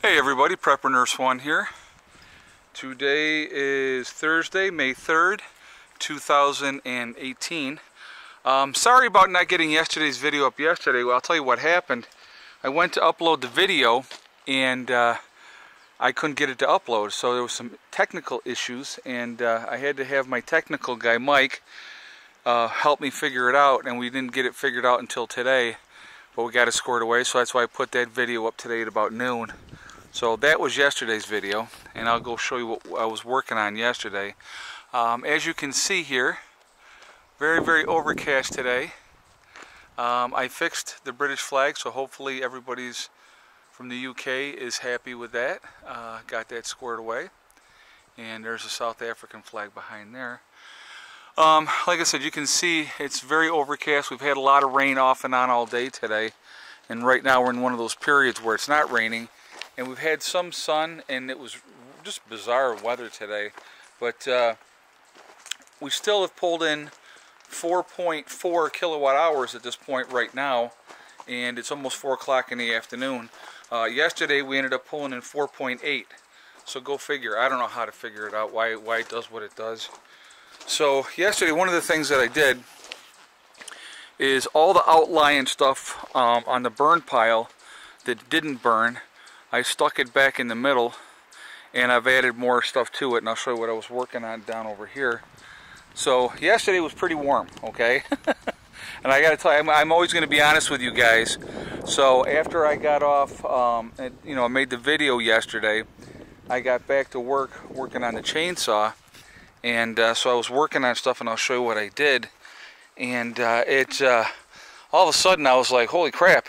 Hey everybody, Prepper Nurse 1 here. Today is Thursday, May 3rd, 2018. Sorry about not getting yesterday's video up yesterday. Well, I'll tell you what happened. I went to upload the video and I couldn't get it to upload. So there was some technical issues and I had to have my technical guy, Mike, help me figure it out, and we didn't get it figured out until today. But we got it squared away, so that's why I put that video up today at about noon. So that was yesterday's video, and I'll go show you what I was working on yesterday. As you can see here, very, very overcast today. I fixed the British flag, so hopefully everybody's from the UK is happy with that. Got that squared away. And there's a South African flag behind there. Like I said, you can see it's very overcast. We've had a lot of rain off and on all day today, and right now we're in one of those periods where it's not raining, and we've had some sun, and it was just bizarre weather today. But we still have pulled in 4.4 kilowatt hours at this point right now, and it's almost 4 o'clock in the afternoon. Yesterday we ended up pulling in 4.8, so go figure. I don't know how to figure it out, why it does what it does. So yesterday, one of the things that I did is all the outlying stuff on the burn pile that didn't burn, I stuck it back in the middle, and I've added more stuff to it, and I'll show you what I was working on down over here. So yesterday was pretty warm, okay? And I gotta tell you, I'm always gonna be honest with you guys. So after I got off, I made the video yesterday, I got back to working on the chainsaw. And so I was working on stuff, and I'll show you what I did. And all of a sudden I was like, holy crap,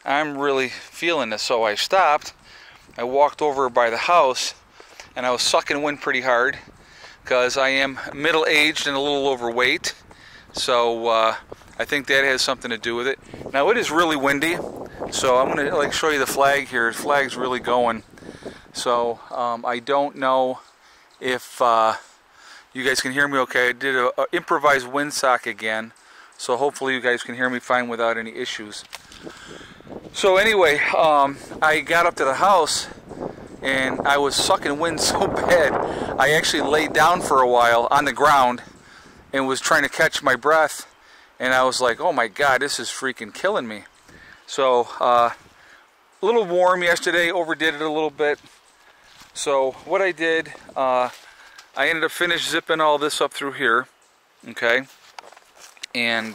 I'm really feeling this. So I stopped, I walked over by the house, and I was sucking wind pretty hard because I am middle-aged and a little overweight. So I think that has something to do with it. Now it is really windy, so I'm going to show you the flag here. The flag's really going. So I don't know if you guys can hear me okay. I did an improvised windsock again, so hopefully you guys can hear me fine without any issues. So anyway, I got up to the house and I was sucking wind so bad I actually laid down for a while on the ground and was trying to catch my breath, and I was like, oh my god, this is freaking killing me. So a little warm yesterday, overdid it a little bit. So what I did, I ended up zipping all this up through here, okay, and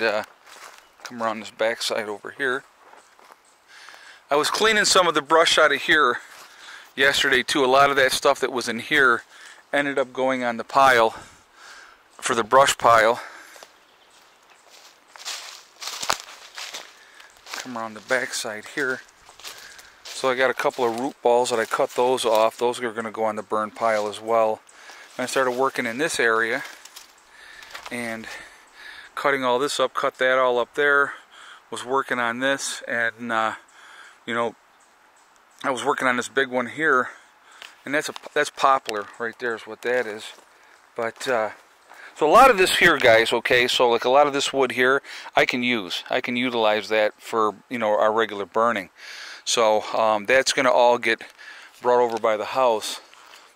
come around this back side over here. I was cleaning some of the brush out of here yesterday too. A lot of that stuff that was in here ended up going on the pile for the brush pile. Come around the back side here. So I got a couple of root balls that I cut those off. Those are going to go on the burn pile as well. And I started working in this area and cutting all this up, cut that all up there, was working on this, and I was working on this big one here, and that's poplar right there is what that is. But so a lot of this here, guys, okay, so like a lot of this wood here I can utilize that for our regular burning. So that's going to all get brought over by the house,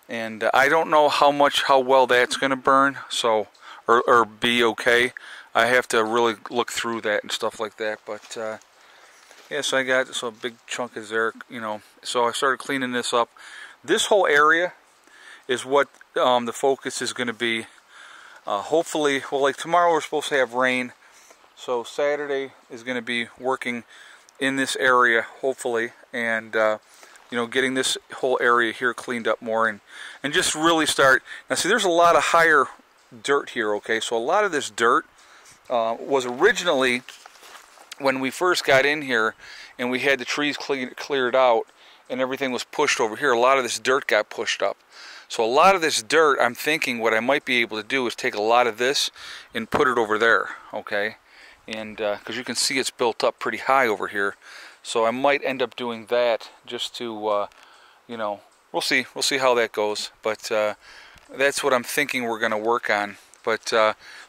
and I don't know how well that's going to burn, so or be okay. I have to really look through that and stuff like that. But yeah, so I got a big chunk is there, So I started cleaning this up. This whole area is what the focus is going to be. Hopefully, well, like tomorrow we're supposed to have rain, so Saturday is going to be working in this area, hopefully, and getting this whole area here cleaned up more, and just really start. Now see, there's a lot of higher dirt here, okay, so a lot of this dirt was originally, when we first got in here and we had the trees cleared out and everything was pushed over here, a lot of this dirt got pushed up. So a lot of this dirt, I'm thinking what I might be able to do is take a lot of this and put it over there, okay? And because you can see it's built up pretty high over here, so I might end up doing that just to, we'll see how that goes. But that's what I'm thinking we're going to work on. But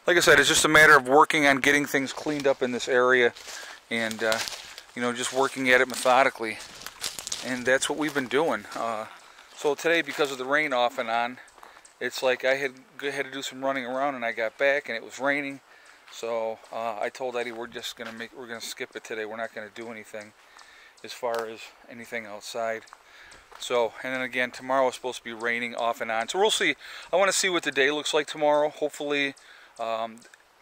like I said, it's just a matter of working on getting things cleaned up in this area, and just working at it methodically. And that's what we've been doing. So today, because of the rain off and on, it's like I had to do some running around, and I got back and it was raining. So I told Eddie we're gonna skip it today. We're not gonna do anything as far as anything outside. So, and then again, tomorrow is supposed to be raining off and on. So we'll see. I want to see what the day looks like tomorrow. Hopefully,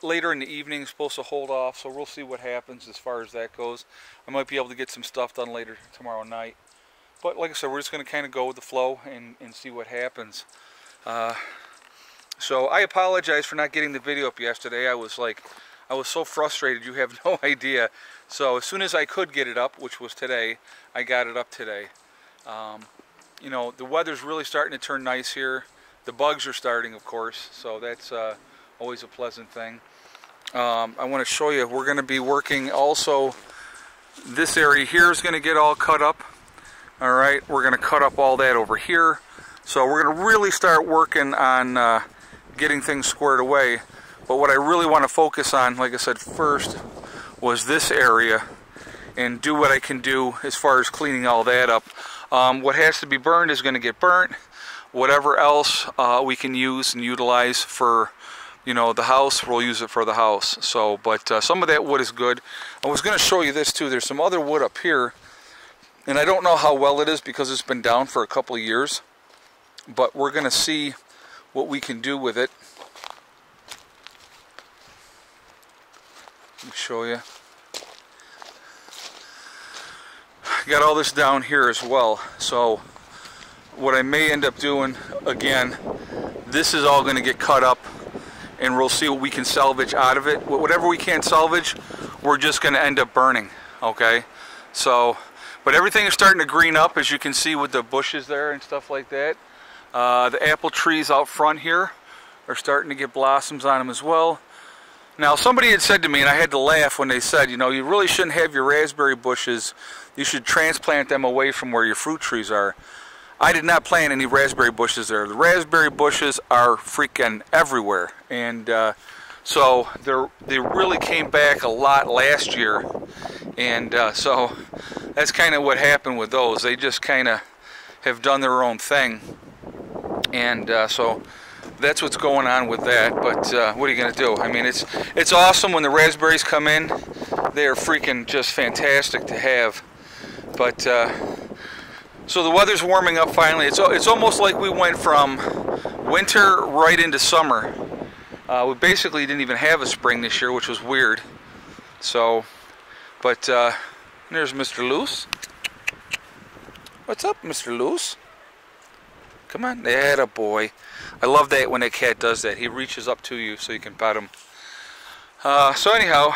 later in the evening is supposed to hold off. So we'll see what happens as far as that goes. I might be able to get some stuff done later tomorrow night. But like I said, we're just going to kind of go with the flow and see what happens. So I apologize for not getting the video up yesterday. I was so frustrated, you have no idea. So as soon as I could get it up, which was today, I got it up today. You know, the weather's really starting to turn nice here. The bugs are starting, of course, so that's always a pleasant thing. I want to show you, we're going to be working also, this area here is going to get all cut up. Alright, we're going to cut up all that over here. So we're going to really start working on getting things squared away. But what I really want to focus on, like I said, first was this area and do what I can do as far as cleaning all that up. What has to be burned is going to get burnt. Whatever else we can use and utilize for, you know, the house, we'll use it for the house. So, but some of that wood is good. I was going to show you this too. There's some other wood up here, and I don't know how well it is because it's been down for a couple of years. But we're going to see what we can do with it. Let me show you. Got all this down here as well. So what I may end up doing, again, this is all going to get cut up and we'll see what we can salvage out of it. Whatever we can't salvage, we're just going to end up burning, okay? So, but everything is starting to green up, as you can see with the bushes there and stuff like that. The apple trees out front here are starting to get blossoms on them as well. Now, somebody had said to me, and I had to laugh when they said, you know, you really shouldn't have your raspberry bushes. You should transplant them away from where your fruit trees are. I did not plant any raspberry bushes there. The raspberry bushes are freaking everywhere. And so they really came back a lot last year. And so that's kind of what happened with those. They just kind of have done their own thing. And so that's what's going on with that. But what are you going to do? I mean, it's awesome when the raspberries come in. They are freaking just fantastic to have. But so the weather's warming up finally. It's almost like we went from winter right into summer. We basically didn't even have a spring this year, which was weird. So, but there's Mr. Loose. What's up, Mr. Loose? Come on, atta boy. I love that when a cat does that. He reaches up to you so you can pet him. So anyhow,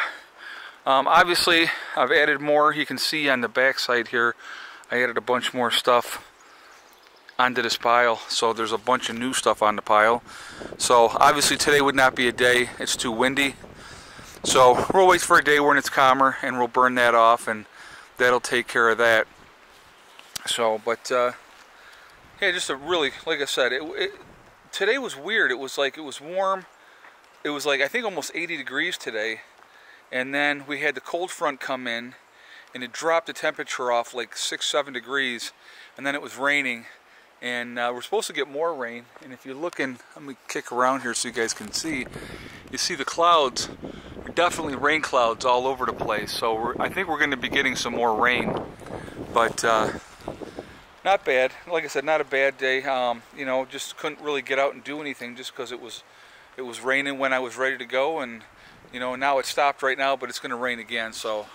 obviously I've added more. You can see on the back side here, I added a bunch more stuff onto this pile. So there's a bunch of new stuff on the pile. So obviously today would not be a day. It's too windy. So we'll wait for a day when it's calmer and we'll burn that off and that'll take care of that. So, but yeah, just a really, like I said, today was weird. It was like, it was warm. It was like, I think almost 80 degrees today. And then we had the cold front come in and it dropped the temperature off like 6-7 degrees. And then it was raining. And we're supposed to get more rain. And if you're looking, let me kick around here so you guys can see. You see the clouds, definitely rain clouds all over the place. So I think we're going to be getting some more rain. But not bad. Like I said, not a bad day. You know, just couldn't really get out and do anything just because it was raining when I was ready to go, and you know, now it stopped right now, but it's going to rain again. So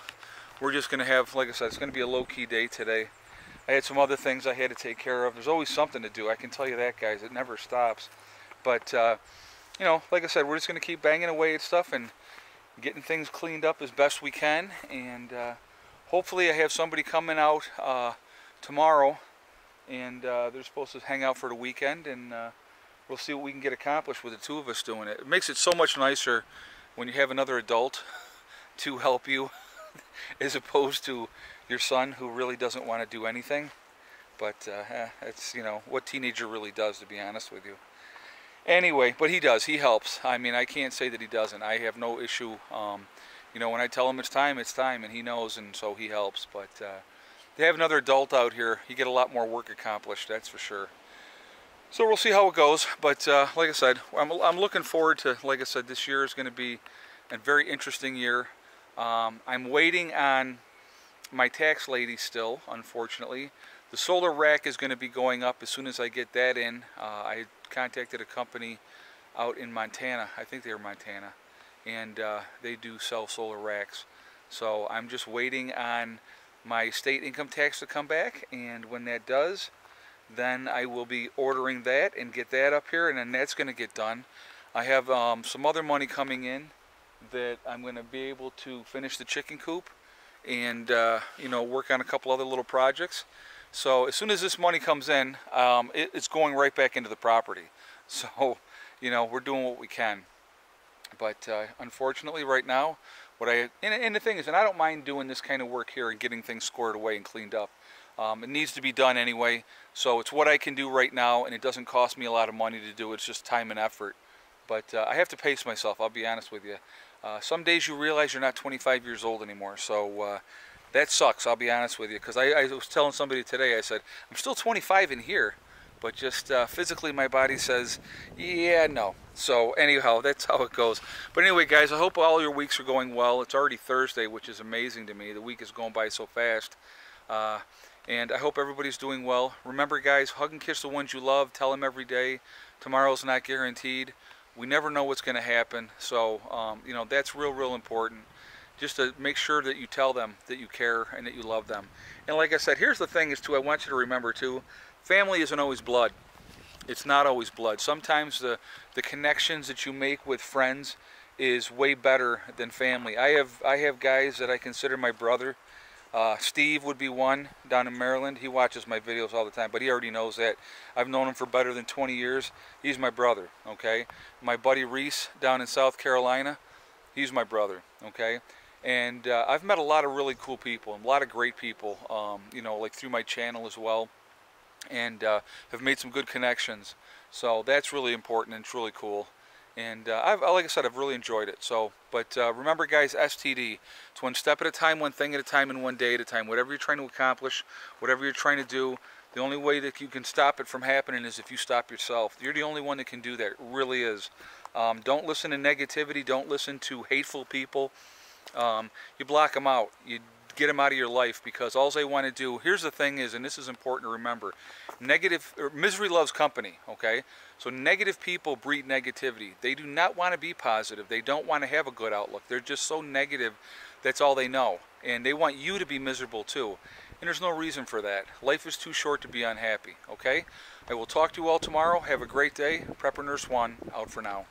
we're just going to have, like I said, it's going to be a low-key day today. I had some other things I had to take care of. There's always something to do. I can tell you that, guys. It never stops. But you know, like I said, we're just going to keep banging away at stuff and getting things cleaned up as best we can. And hopefully, I have somebody coming out tomorrow. And they're supposed to hang out for the weekend, and we'll see what we can get accomplished with the two of us doing it. It makes it so much nicer when you have another adult to help you as opposed to your son who really doesn't want to do anything. But it's, you know, what teenager really does, to be honest with you. Anyway, but he does. He helps. I mean, I can't say that he doesn't. I have no issue. You know, when I tell him it's time, and he knows, and so he helps. But they have another adult out here, you get a lot more work accomplished, that's for sure. So we'll see how it goes, but like I said, I'm looking forward to, like I said, this year is going to be a very interesting year. I'm waiting on my tax lady still, unfortunately. The solar rack is going to be going up as soon as I get that in. I contacted a company out in Montana, I think they're Montana, and they do sell solar racks. So I'm just waiting on my state income tax to come back, and when that does, then I will be ordering that and get that up here, and then that's going to get done. I have some other money coming in that I'm going to be able to finish the chicken coop and you know, work on a couple other little projects. So as soon as this money comes in, it's going right back into the property. So, you know, we're doing what we can. But unfortunately right now, and the thing is, and I don't mind doing this kind of work here and getting things squared away and cleaned up. It needs to be done anyway, so it's what I can do right now, and it doesn't cost me a lot of money to do. It's just time and effort. But I have to pace myself, I'll be honest with you. Some days you realize you're not 25 years old anymore, so that sucks, I'll be honest with you. Because I was telling somebody today, I said, I'm still 25 in here, but just physically my body says, yeah, no. So anyhow, that's how it goes. But anyway, guys, I hope all your weeks are going well. It's already Thursday, which is amazing to me. The week is going by so fast. And I hope everybody's doing well. Remember, guys, hug and kiss the ones you love. Tell them every day. Tomorrow's not guaranteed. We never know what's going to happen. So, you know, that's real important. Just to make sure that you tell them that you care and that you love them. And like I said, here's the thing is, too, I want you to remember, too, family isn't always blood. It's not always blood. Sometimes the connections that you make with friends is way better than family. I have guys that I consider my brother. Steve would be one down in Maryland. He watches my videos all the time, but he already knows that. I've known him for better than 20 years. He's my brother, okay? My buddy Reese down in South Carolina, he's my brother, okay? And I've met a lot of really cool people, a lot of great people, you know, like through my channel as well, and have made some good connections. So that's really important and it's really cool. And like I said, I've really enjoyed it. So, but remember, guys, STD. It's one step at a time, one thing at a time, and one day at a time. Whatever you're trying to accomplish, whatever you're trying to do, the only way that you can stop it from happening is if you stop yourself. You're the only one that can do that. It really is. Don't listen to negativity. Don't listen to hateful people. You block them out. You get them out of your life, because all they want to do, here's the thing is, and this is important to remember, misery loves company, okay? So negative people breed negativity. They do not want to be positive. They don't want to have a good outlook. They're just so negative, that's all they know. And they want you to be miserable too. And there's no reason for that. Life is too short to be unhappy, okay? I will talk to you all tomorrow. Have a great day. Prepper Nurse 1, out for now.